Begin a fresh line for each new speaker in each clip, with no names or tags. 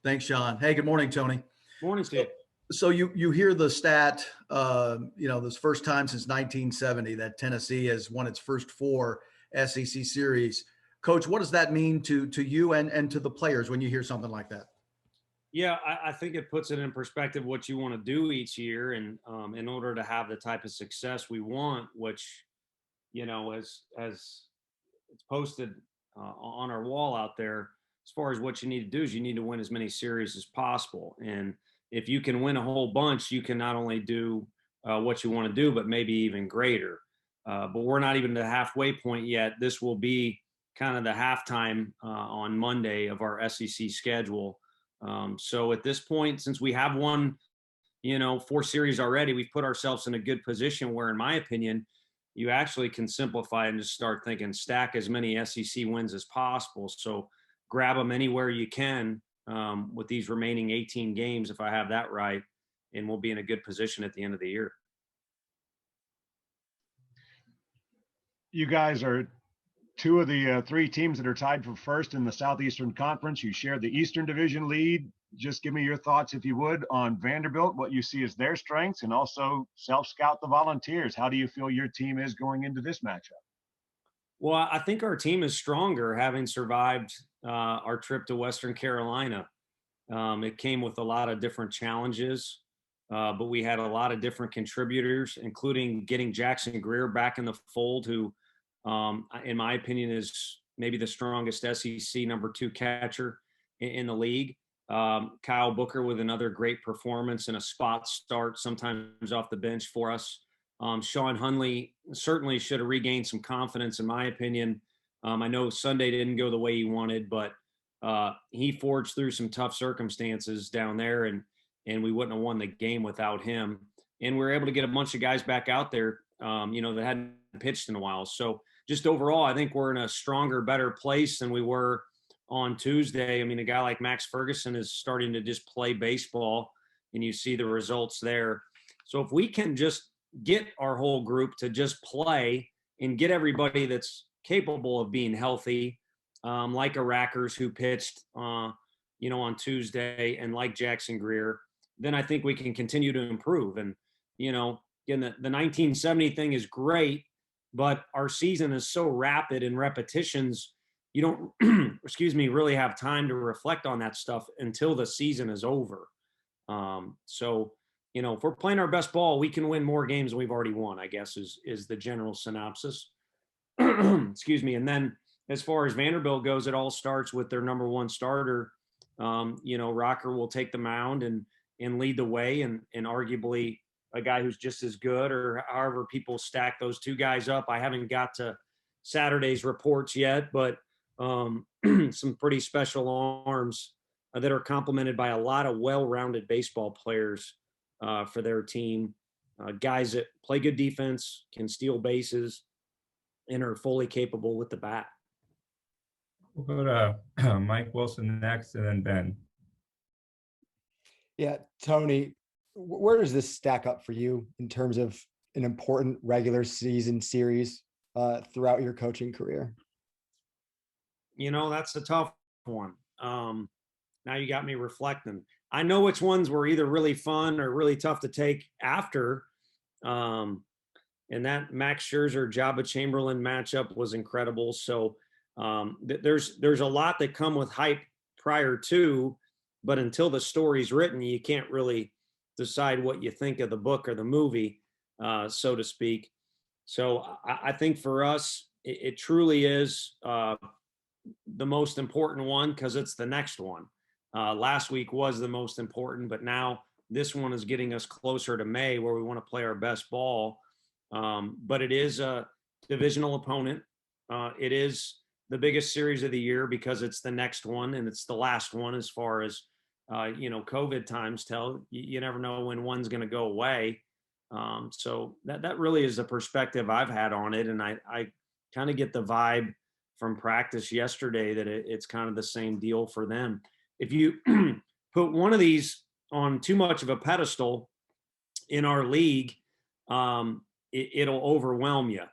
Thanks, Sean. Hey, good morning, Tony.
Morning,
So,
Steve.
so you hear the stat, this first time since 1970 that Tennessee has won its first four SEC series. Coach, what does that mean to you and to the players when you hear something like that?
Yeah, I think it puts it in perspective what you want to do each year, and in order to have the type of success we want, which as it's posted on our wall out there, as far as what you need to do is you need to win as many series as possible, and if you can win a whole bunch, you can not only do what you want to do, but maybe even greater. But we're not even to the halfway point yet. This will be kind of the halftime on Monday of our SEC schedule. So at this point, since we have won, four series already, we've put ourselves in a good position where, in my opinion, you actually can simplify and just start thinking stack as many SEC wins as possible. So grab them anywhere you can with these remaining 18 games, if I have that right, and we'll be in a good position at the end of the year.
You guys are two of the three teams that are tied for first in the Southeastern Conference. You share the Eastern Division lead. Just give me your thoughts, if you would, on Vanderbilt, what you see as their strengths, and also self-scout the Volunteers. How do you feel your team is going into this matchup?
Well, I think our team is stronger, having survived our trip to Western Carolina. It came with a lot of different challenges, but we had a lot of different contributors, including getting Jackson Greer back in the fold, who, in my opinion, is maybe the strongest SEC number 2 catcher in the league. Kyle Booker with another great performance and a spot start, sometimes off the bench for us. Sean Hunley certainly should have regained some confidence, in my opinion. I know Sunday didn't go the way he wanted, but he forged through some tough circumstances down there, and we wouldn't have won the game without him. And we were able to get a bunch of guys back out there, that hadn't pitched in a while. So just overall, I think we're in a stronger, better place than we were on Tuesday. I mean, a guy like Max Ferguson is starting to just play baseball, and you see the results there. So if we can just get our whole group to just play and get everybody that's capable of being healthy, like a Rackers who pitched, on Tuesday, and like Jackson Greer, then I think we can continue to improve. And, again, the 1970 thing is great, but our season is so rapid in repetitions, you don't, really have time to reflect on that stuff until the season is over. So, if we're playing our best ball, we can win more games than we've already won, I guess is the general synopsis. And then as far as Vanderbilt goes, it all starts with their number 1 starter. Rucker will take the mound and lead the way, and arguably a guy who's just as good, or however people stack those two guys up. I haven't got to Saturday's reports yet, but some pretty special arms that are complemented by a lot of well-rounded baseball players for their team. Guys that play good defense, can steal bases, and are fully capable with the bat.
We'll go to Mike Wilson next, and then Ben.
Yeah, Tony, where does this stack up for you in terms of an important regular season series throughout your coaching career?
That's a tough one. Now you got me reflecting. I know which ones were either really fun or really tough to take after. And that Max Scherzer, Jabba Chamberlain matchup was incredible. So there's a lot that come with hype prior to, but until the story's written, you can't really decide what you think of the book or the movie, so to speak. So I think for us, it truly is the most important one, because it's the next one. Last week was the most important, but now this one is getting us closer to May, where we want to play our best ball. But it is a divisional opponent. It is the biggest series of the year because it's the next one, and it's the last one as far as, COVID times tell. You never know when one's going to go away. So that really is the perspective I've had on it. And I kind of get the vibe from practice yesterday that it's kind of the same deal for them. If you put one of these on too much of a pedestal in our league, it'll overwhelm you.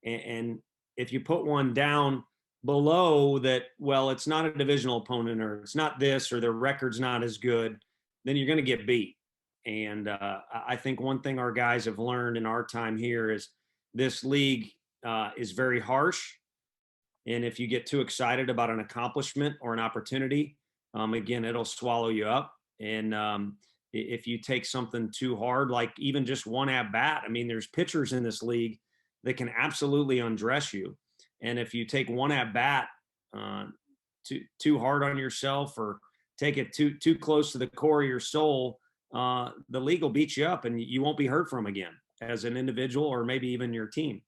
And if you put one down below that, well, it's not a divisional opponent, or it's not this, or their record's not as good, then you're going to get beat. And I think one thing our guys have learned in our time here is this league is very harsh. And if you get too excited about an accomplishment or an opportunity, again, it'll swallow you up. And if you take something too hard, like even just one at bat, I mean, there's pitchers in this league that can absolutely undress you. And if you take one at bat too hard on yourself, or take it too close to the core of your soul, the league will beat you up, and you won't be heard from again as an individual, or maybe even your team.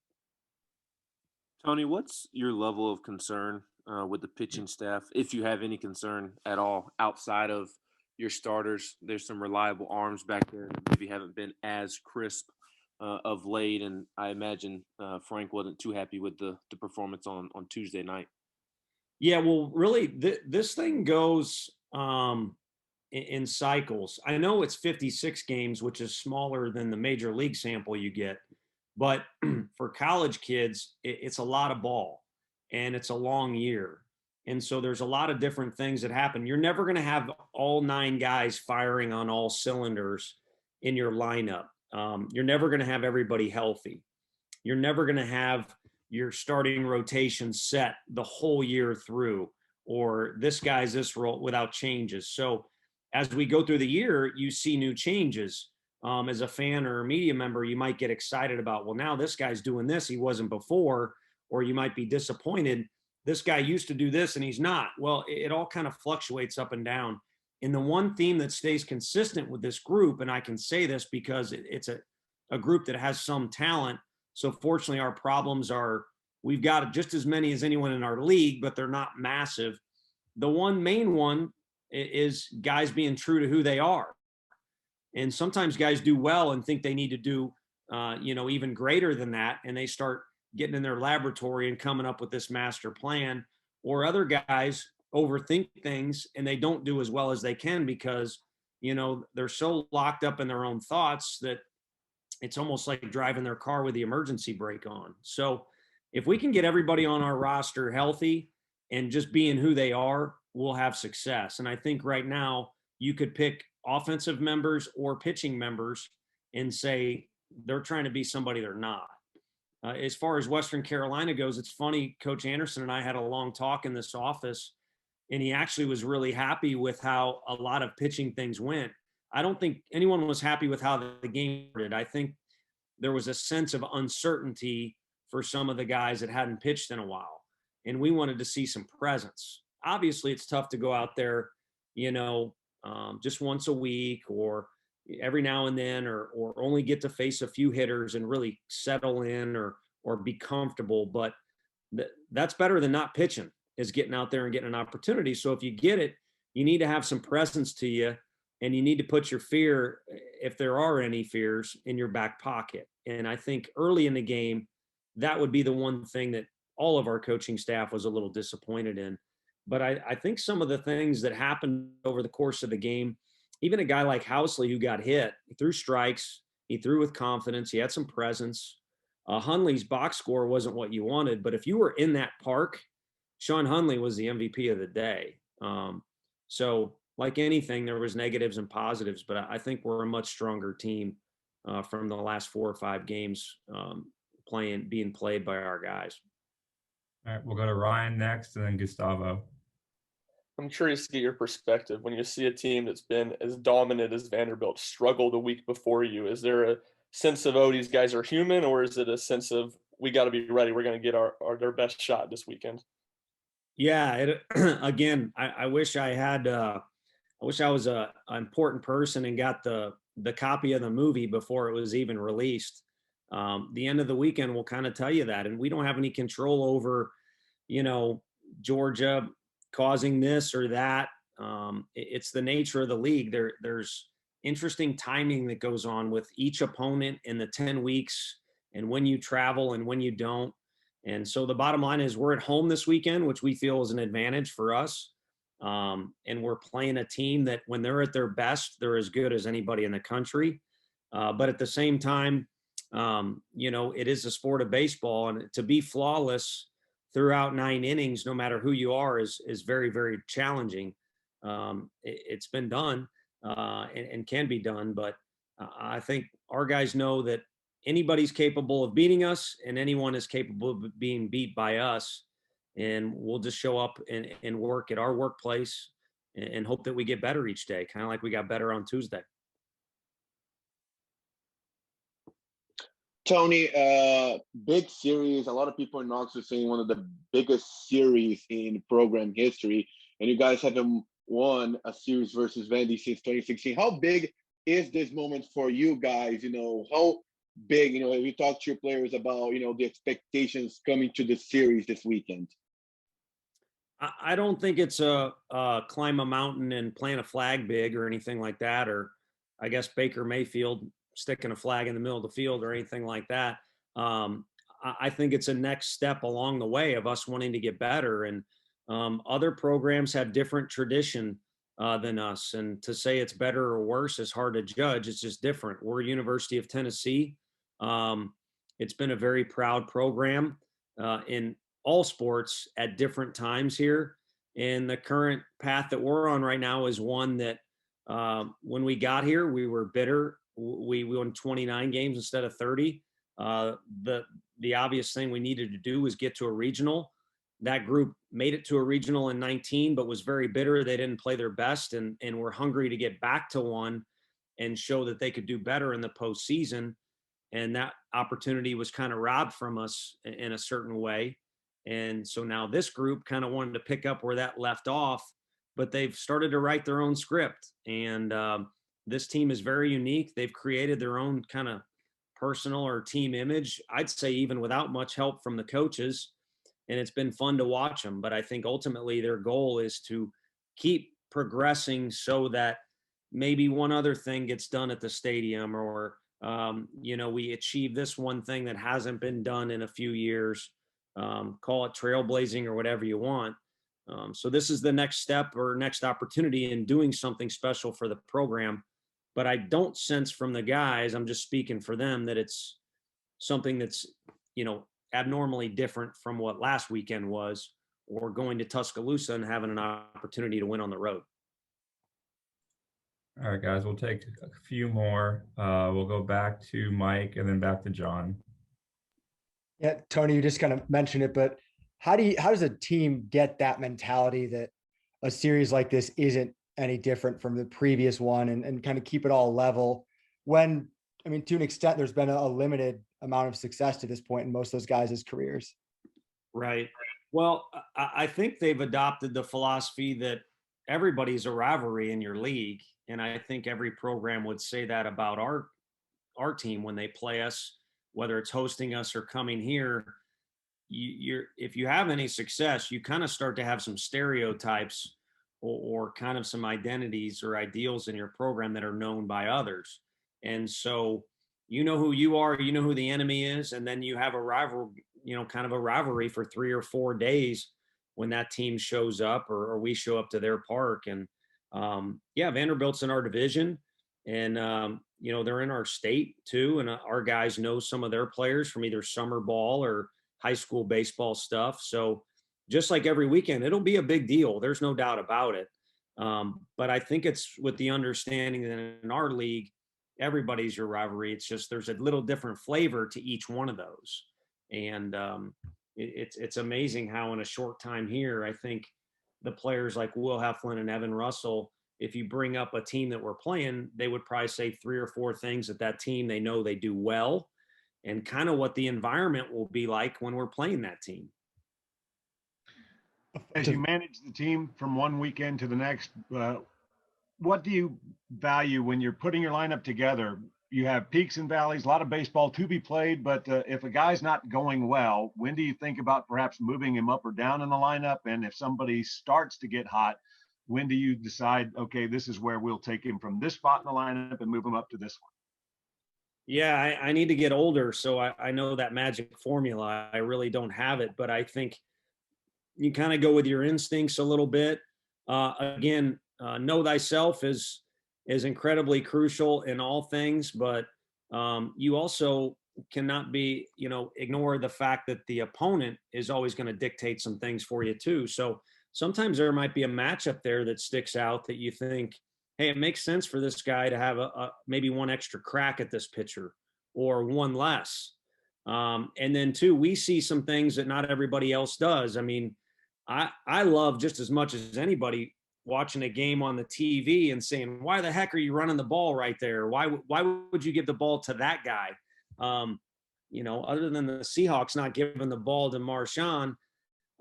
Tony, what's your level of concern with the pitching staff, if you have any concern at all outside of your starters? There's some reliable arms back there that maybe haven't been as crisp of late, and I imagine Frank wasn't too happy with the performance on Tuesday night.
Yeah, well, really, this thing goes in cycles. I know it's 56 games, which is smaller than the major league sample you get, but for college kids, it's a lot of ball, and it's a long year. And so there's a lot of different things that happen. You're never going to have all 9 guys firing on all cylinders in your lineup. You're never going to have everybody healthy. You're never going to have your starting rotation set the whole year through, or this guy's this role without changes. So as we go through the year, you see new changes. As a fan or a media member, you might get excited about, well, now this guy's doing this, he wasn't before, or you might be disappointed. This guy used to do this and he's not. Well, it all kind of fluctuates up and down. And the one theme that stays consistent with this group, and I can say this because it's a group that has some talent. So fortunately, our problems are, we've got just as many as anyone in our league, but they're not massive. The one main one is guys being true to who they are. And sometimes guys do well and think they need to do, even greater than that. And they start getting in their laboratory and coming up with this master plan. Or other guys overthink things and they don't do as well as they can because, they're so locked up in their own thoughts that it's almost like driving their car with the emergency brake on. So if we can get everybody on our roster healthy and just being who they are, we'll have success. And I think right now you could pick offensive members or pitching members and say they're trying to be somebody they're not. As far as Western Carolina goes, it's funny, Coach Anderson and I had a long talk in this office, and he actually was really happy with how a lot of pitching things went. I don't think anyone was happy with how the game did. I think there was a sense of uncertainty for some of the guys that hadn't pitched in a while, and we wanted to see some presence. Obviously, it's tough to go out there, just once a week or every now and then, or only get to face a few hitters and really settle in or be comfortable. But that's better than not pitching, is getting out there and getting an opportunity. So if you get it, you need to have some presence to you, and you need to put your fear, if there are any fears, in your back pocket. And I think early in the game, that would be the one thing that all of our coaching staff was a little disappointed in. But I think some of the things that happened over the course of the game, even a guy like Housley who got hit, he threw strikes, he threw with confidence, he had some presence. Hundley's box score wasn't what you wanted, but if you were in that park, Sean Hundley was the MVP of the day. So like anything, there was negatives and positives, but I think we're a much stronger team from the last 4 or 5 games being played by our guys.
All right, we'll go to Ryan next, and then Gustavo.
I'm curious to get your perspective when you see a team that's been as dominant as Vanderbilt struggle the week before you. Is there a sense of, oh, these guys are human, or is it a sense of, we got to be ready, we're going to get their best shot this weekend?
Yeah, again, I wish I had I wish I was an important person and got the copy of the movie before it was even released. The end of the weekend will kind of tell you that, and we don't have any control over, Georgia causing this or that. It's the nature of the league. There's interesting timing that goes on with each opponent in the 10 weeks, and when you travel and when you don't. And so the bottom line is we're at home this weekend, which we feel is an advantage for us. And we're playing a team that when they're at their best, they're as good as anybody in the country. But at the same time, it is a sport of baseball, and to be flawless throughout 9 innings, no matter who you are, is very, very challenging. It's been done and can be done, but I think our guys know that anybody's capable of beating us, and anyone is capable of being beat by us. And we'll just show up and work at our workplace and hope that we get better each day, kind of like we got better on Tuesday.
Tony, big series. A lot of people in Knoxville saying one of the biggest series in program history, and you guys haven't won a series versus Vandy since 2016. How big is this moment for you guys? How big, have you talked to your players about, the expectations coming to the series this weekend?
I don't think it's a climb a mountain and plant a flag big or anything like that, or I guess Baker Mayfield sticking a flag in the middle of the field or anything like that. I think it's a next step along the way of us wanting to get better. And other programs have different tradition than us. And to say it's better or worse is hard to judge. It's just different. We're University of Tennessee. It's been a very proud program in all sports at different times here. And the current path that we're on right now is one that when we got here, we were bitter. We won 29 games instead of 30. The obvious thing we needed to do was get to a regional. That group made it to a regional in 19, but was very bitter. They didn't play their best and were hungry to get back to one and show that they could do better in the postseason. And that opportunity was kind of robbed from us in a certain way. And so now this group kind of wanted to pick up where that left off, but they've started to write their own script. And this team is very unique. They've created their own kind of personal or team image, I'd say even without much help from the coaches. And it's been fun to watch them. But I think ultimately their goal is to keep progressing so that maybe one other thing gets done at the stadium, or, we achieve this one thing that hasn't been done in a few years. Call it trailblazing or whatever you want. So this is the next step or next opportunity in doing something special for the program. But I don't sense from the guys, I'm just speaking for them, that it's something that's, abnormally different from what last weekend was, or going to Tuscaloosa and having an opportunity to win on the road.
All right, guys, we'll take a few more. We'll go back to Mike and then back to John.
Yeah, Tony, you just kind of mentioned it, but how does a team get that mentality that a series like this isn't any different from the previous one, and kind of keep it all level when, to an extent, there's been a limited amount of success to this point in most of those guys' careers?
Right. Well, I think they've adopted the philosophy that everybody's a rivalry in your league. And I think every program would say that about our team when they play us, whether it's hosting us or coming here. If you have any success, you kind of start to have some stereotypes or kind of some identities or ideals in your program that are known by others. And so you know who you are, you know who the enemy is, and then you have a rival, kind of a rivalry for 3 or 4 days when that team shows up or we show up to their park. And Vanderbilt's in our division, and they're in our state too, and our guys know some of their players from either summer ball or high school baseball stuff. So just like every weekend, it'll be a big deal. There's no doubt about it. But I think it's with the understanding that in our league, everybody's your rivalry. It's just there's a little different flavor to each one of those. And it's amazing how in a short time here, I think the players like Will Heflin and Evan Russell, if you bring up a team that we're playing, they would probably say 3 or 4 things at that team they know they do well, and kind of what the environment will be like when we're playing that team.
As you manage the team from one weekend to the next, what do you value when you're putting your lineup together? You have peaks and valleys, a lot of baseball to be played, but if a guy's not going well, when do you think about perhaps moving him up or down in the lineup? And if somebody starts to get hot, when do you decide, okay, this is where we'll take him from this spot in the lineup and move him up to this one?
Yeah, I need to get older, so I know that magic formula. I really don't have it, but I think you kind of go with your instincts a little bit. Again, know thyself is incredibly crucial in all things, but you also cannot be, ignore the fact that the opponent is always going to dictate some things for you too. So sometimes there might be a matchup there that sticks out that you think, hey, it makes sense for this guy to have maybe one extra crack at this pitcher or one less. And then too, we see some things that not everybody else does. I mean, I love just as much as anybody watching a game on the TV and saying, why the heck are you running the ball right there? Why would you give the ball to that guy? Other than the Seahawks not giving the ball to Marshawn,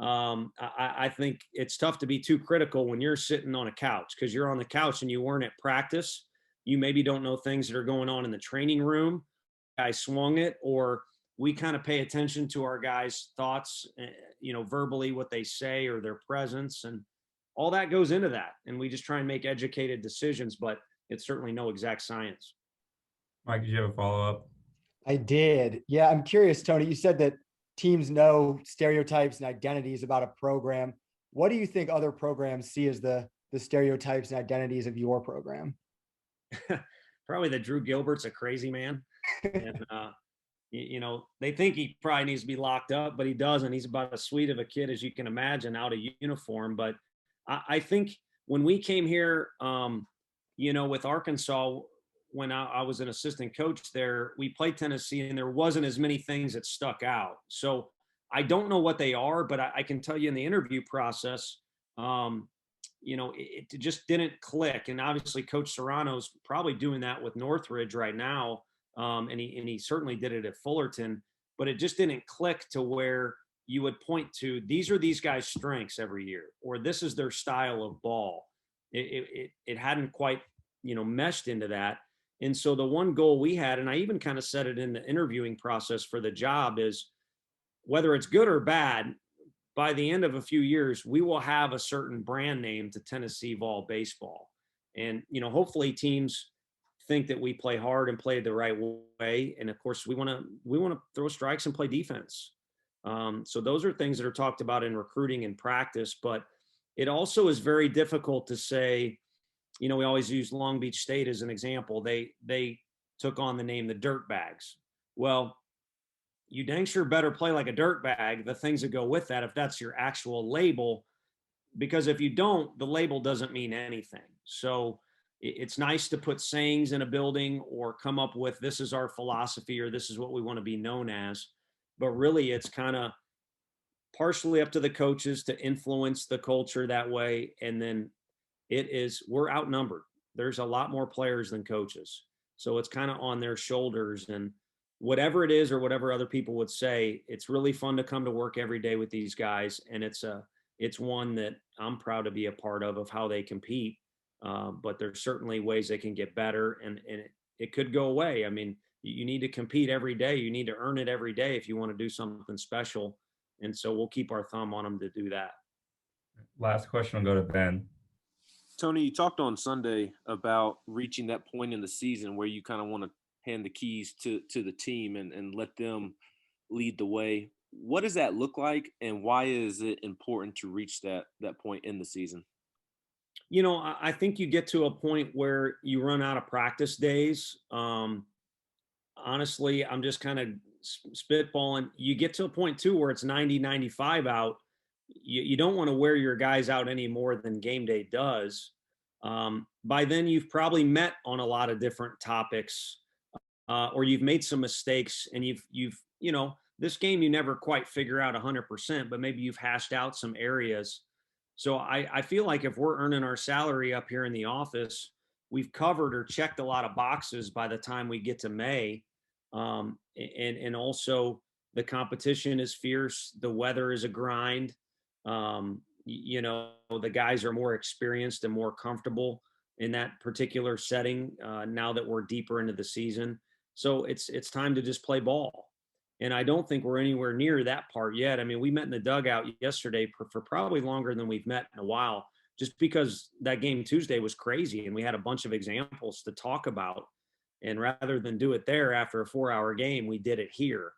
I think it's tough to be too critical when you're sitting on a couch, because you're on the couch and you weren't at practice. You maybe don't know things that are going on in the training room. I swung it, or we kind of pay attention to our guys' thoughts, verbally, what they say or their presence, and all that goes into that. And we just try and make educated decisions, but it's certainly no exact science.
Mike, did you have a follow-up?
I did. Yeah, I'm curious, Tony. You said that teams know stereotypes and identities about a program. What do you think other programs see as the stereotypes and identities of your program?
Probably that Drew Gilbert's a crazy man. And, they think he probably needs to be locked up, but he doesn't. He's about as sweet of a kid as you can imagine out of uniform. But I think when we came here, with Arkansas, when I was an assistant coach there, we played Tennessee and there wasn't as many things that stuck out. So I don't know what they are, but I can tell you in the interview process, it just didn't click. And obviously Coach Serrano's probably doing that with Northridge right now. And he certainly did it at Fullerton, but it just didn't click to where you would point to, these are these guys' strengths every year, or this is their style of ball. It hadn't quite, meshed into that. And so the one goal we had, and I even kind of said it in the interviewing process for the job, is whether it's good or bad, by the end of a few years, we will have a certain brand name to Tennessee Vol baseball. And, hopefully teams think that we play hard and play the right way. And of course we want to throw strikes and play defense. So those are things that are talked about in recruiting and practice, but it also is very difficult to say, we always use Long Beach State as an example. They took on the name the Dirtbags. Well, you dang sure better play like a dirtbag, the things that go with that, if that's your actual label, because if you don't, the label doesn't mean anything. So it's nice to put sayings in a building or come up with, this is our philosophy, or this is what we want to be known as. But really it's kind of partially up to the coaches to influence the culture that way. And then we're outnumbered. There's a lot more players than coaches. So it's kind of on their shoulders, and whatever it is or whatever other people would say, it's really fun to come to work every day with these guys. And it's one that I'm proud to be a part of how they compete. But there's certainly ways they can get better, and it could go away. I mean, you need to compete every day. You need to earn it every day if you want to do something special. And so we'll keep our thumb on them to do that.
Last question will go to Ben.
Tony, you talked on Sunday about reaching that point in the season where you kind of want to hand the keys to the team and let them lead the way. What does that look like, and why is it important to reach that point in the season?
I think you get to a point where you run out of practice days. Honestly, I'm just kind of spitballing. You get to a point too where it's 90, 95 out. You don't want to wear your guys out any more than game day does. By then you've probably met on a lot of different topics, or you've made some mistakes, and you've this game you never quite figure out 100%, but maybe you've hashed out some areas. So I feel like if we're earning our salary up here in the office, we've covered or checked a lot of boxes by the time we get to May. And also the competition is fierce. The weather is a grind. The guys are more experienced and more comfortable in that particular setting now that we're deeper into the season. So it's time to just play ball. And I don't think we're anywhere near that part yet. I mean, we met in the dugout yesterday for probably longer than we've met in a while, just because that game Tuesday was crazy and we had a bunch of examples to talk about. And rather than do it there after a 4-hour game, we did it here.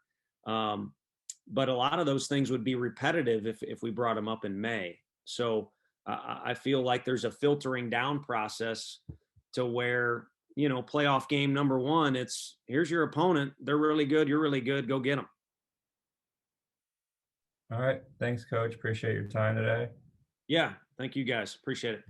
But a lot of those things would be repetitive if we brought them up in May. So I feel like there's a filtering down process to where, playoff game number one. It's here's your opponent. They're really good. You're really good. Go get them.
All right. Thanks, Coach. Appreciate your time today.
Yeah. Thank you guys. Appreciate it.